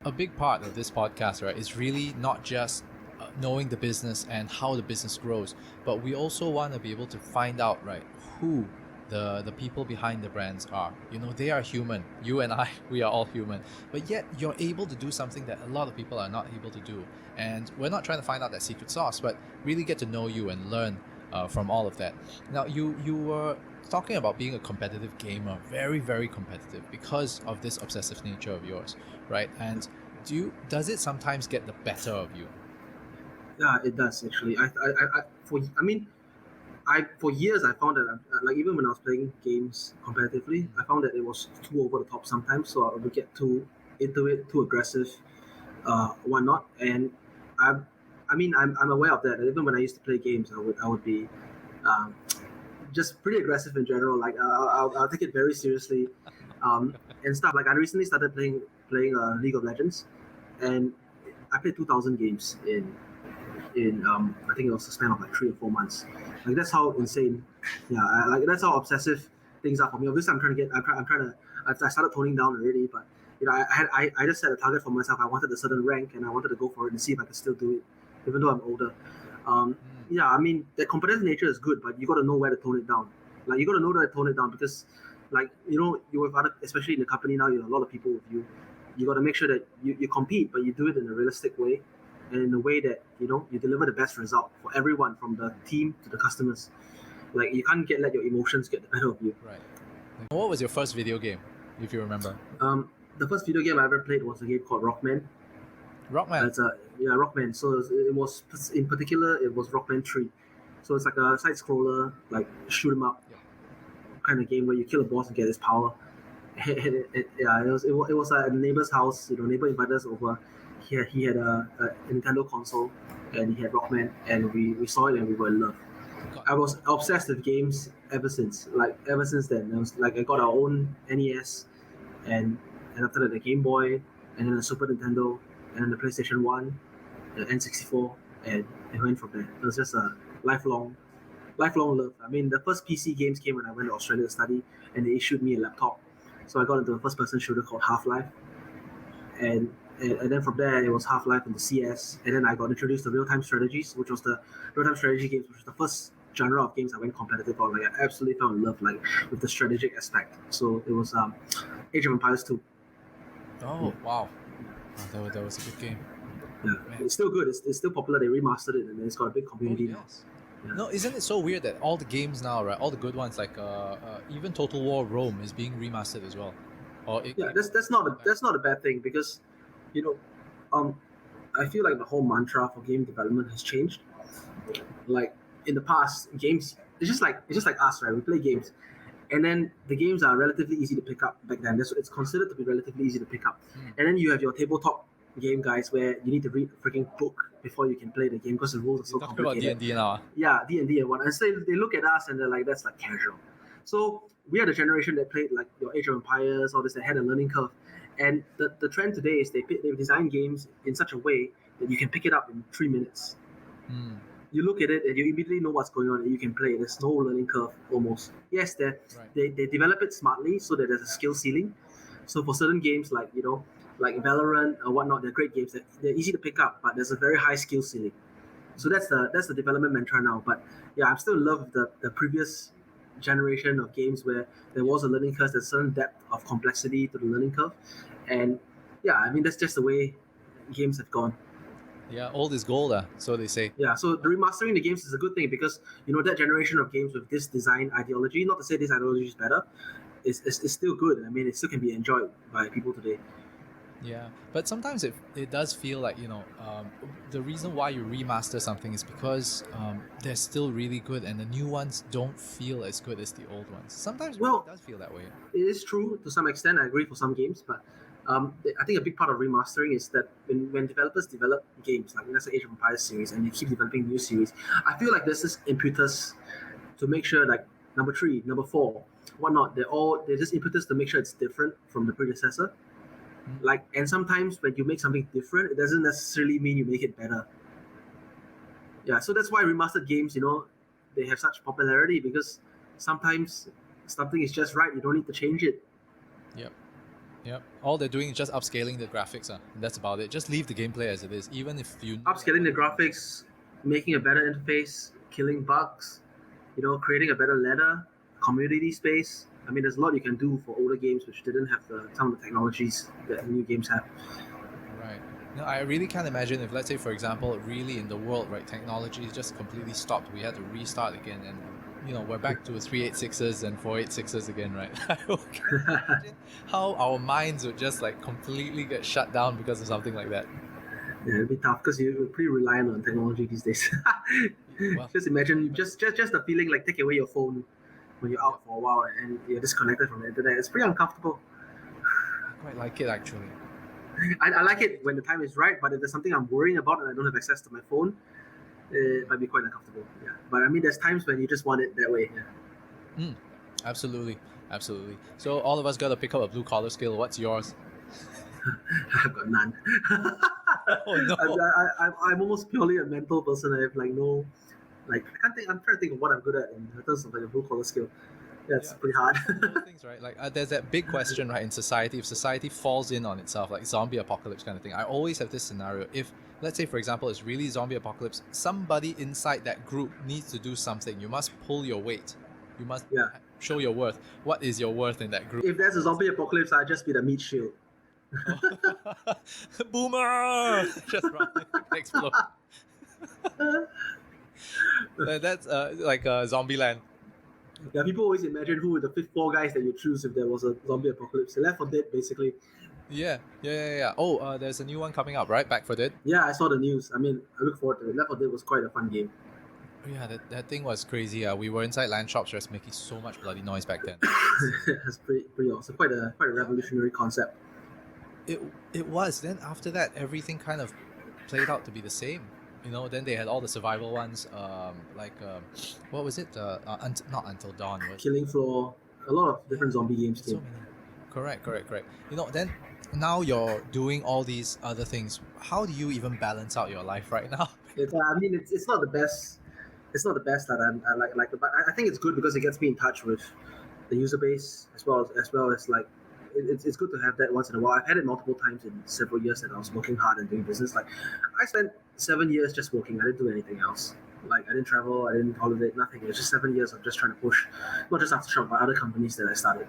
a big part of this podcast, right, is really not just knowing the business and how the business grows, but we also want to be able to find out, right, who the people behind the brands are. They are human. You and I, we are all human. But yet you're able to do something that a lot of people are not able to do. And we're not trying to find out that secret sauce, but really get to know you and learn from all of that. Now, you were talking about being a competitive gamer, very, very competitive because of this obsessive nature of yours, right? And does it sometimes get the better of you? Yeah, it does actually. For years I found that like even when I was playing games competitively, I found that it was too over the top sometimes. So I would get too into it, too aggressive, whatnot. And I, I'm aware of that. And even when I used to play games, I would be um, just pretty aggressive in general. Like I'll take it very seriously, and stuff. Like I recently started playing League of Legends, and I played 2,000 games in I think it was a span of like 3 or 4 months. Like that's how insane. Yeah, like that's how obsessive things are for me. Obviously, I'm trying to. I started toning down already, but I just set a target for myself. I wanted a certain rank, and I wanted to go for it and see if I could still do it, even though I'm older. Um, yeah, I mean the competitive nature is good, but you got to know where to tone it down. Like you got to know where to tone it down because, like you with other, especially in the company now, you have a lot of people with you. You got to make sure that you compete, but you do it in a realistic way and in a way that you deliver the best result for everyone from the team to the customers. Like you can't let your emotions get the better of you. Right. What was your first video game, if you remember? The first video game I ever played was a game called Rockman. Rockman. Rockman. So it was in particular it was Rockman 3. So it's like a side scroller, like shoot 'em up kind of game where you kill a boss and get his power. It was at a neighbor's house. Neighbor invited us over. He had a Nintendo console, and he had Rockman, and we saw it and we were in love. I was obsessed with games ever since. Like ever since then, I got our own NES, and after that the Game Boy, and then the Super Nintendo, and then the PlayStation 1, the N64, and it went from there. It was just a lifelong love. I mean, the first PC games came when I went to Australia to study, and they issued me a laptop. So I got into a first-person shooter called Half-Life, and then from there it was Half-Life and the CS, and then I got introduced to real-time strategies, which was the real-time strategy games, which was the first genre of games I went competitive on. Like I absolutely fell in love like with the strategic aspect. So it was Age of Empires 2. Oh wow, that was a good game. Yeah, it's still good. It's still popular. They remastered it, and it's got a big community now. Yes. Yeah. No, isn't it so weird that all the games now, right? All the good ones, like even Total War Rome, is being remastered as well. That's not a bad thing because, you know, I feel like the whole mantra for game development has changed. Like in the past, games it's just like us, right? We play games, and then the games are relatively easy to pick up back then. It's considered to be relatively easy to pick up, and then you have your tabletop game guys where you need to read a freaking book before you can play the game because the rules are so complicated. About D&D now. Yeah, D&D and what, and so they look at us and they're like, that's like casual. So we are the generation that played like your Age of Empires, all this, that had a learning curve, and the trend today is they've designed games in such a way that you can pick it up in 3 minutes. You look at it and you immediately know what's going on and you can play. There's no learning curve almost. Yes, they develop it smartly so that there's a skill ceiling. So for certain games like like Valorant or whatnot, they're great games. They're easy to pick up, but there's a very high skill ceiling. So that's the development mantra now. But yeah, I'm still in love with the previous generation of games where there was a learning curve, there's a certain depth of complexity to the learning curve, and yeah, I mean that's just the way games have gone. Yeah, old is gold, so they say. Yeah, so the remastering the games is a good thing because that generation of games with this design ideology, not to say this ideology is better, is still good. I mean, it still can be enjoyed by people today. Yeah, but sometimes it does feel like the reason why you remaster something is because they're still really good and the new ones don't feel as good as the old ones. Sometimes it does feel that way. It is true to some extent. I agree for some games, but I think a big part of remastering is that when developers develop games like let's say Age of Empires series and you keep developing new series, I feel like there's this impetus to make sure like number 3, number 4, whatnot, they're just impetus to make sure it's different from the predecessor. Like, and sometimes when you make something different, it doesn't necessarily mean you make it better. Yeah, so that's why remastered games, they have such popularity because sometimes something is just right. You don't need to change it. Yep. Yep. All they're doing is just upscaling the graphics, and that's about it. Just leave the gameplay as it is, even if you know Upscaling the what it is. graphics, making a better interface, killing bugs, creating a better ladder, community space. I mean, there's a lot you can do for older games which didn't have some of the technologies that new games have. Right. No, I really can't imagine if, let's say, for example, really in the world, right, technology is just completely stopped. We had to restart again, and we're back to 386s and 486s again, right? I can't imagine how our minds would just like completely get shut down because of something like that. Yeah, it'd be tough because you're pretty reliant on technology these days. Well, Just imagine, just the feeling like take away your phone when you're out for a while and you're disconnected from the internet. It's pretty uncomfortable. I quite like it actually. I like it when the time is right, but if there's something I'm worrying about and I don't have access to my phone, it might be quite uncomfortable. Yeah, but I mean, there's times when you just want it that way. Yeah. Mm, absolutely, absolutely. So all of us got to pick up a blue collar skill. What's yours? I've got none. Oh no. I'm almost purely a mental person. I have like no, like I can't think. I'm trying to think of what I'm good at in terms of like a blue collar skill. Yeah, it's Yeah, pretty hard. it's one of those things, right? Like, there's that big question, right, in society. If society falls in on itself, like zombie apocalypse kind of thing, I always have this scenario. If, let's say, for example, it's really zombie apocalypse, somebody inside that group needs to do something. You must pull your weight. You must Yeah. show your worth. What is your worth in that group? If there's a zombie apocalypse, I'd just be the meat shield. Oh. Boomer! Just run, explode. That's like zombie land. Yeah, people always imagine who were the fifth four guys that you choose if there was a zombie apocalypse. Left 4 Dead, basically. Yeah. Oh, there's a new one coming up, right? Back for Dead. Yeah, I saw the news. I mean, I look forward to it. Left 4 Dead was quite a fun game. Yeah, that thing was crazy. We were inside land shops just making so much bloody noise back then. It's pretty awesome. Quite a revolutionary concept. It was. Then after that, everything kind of played out to be the same. Then they had all the survival ones, what was it? Not Until Dawn. Killing Floor, a lot of different zombie games So came. many. Correct. Then now you're doing all these other things. How do you even balance out your life right now? I mean, it's not the best. It's not the best that I like, but I think it's good because it gets me in touch with the user base as well as like it's good to have that once in a while. I've had it multiple times in several years that I was working hard and doing business. Like I spent 7 years just working. I didn't do anything else. Like I didn't travel, I didn't holiday, nothing. It was just 7 years of just trying to push, not just Aftershock, but other companies that I started.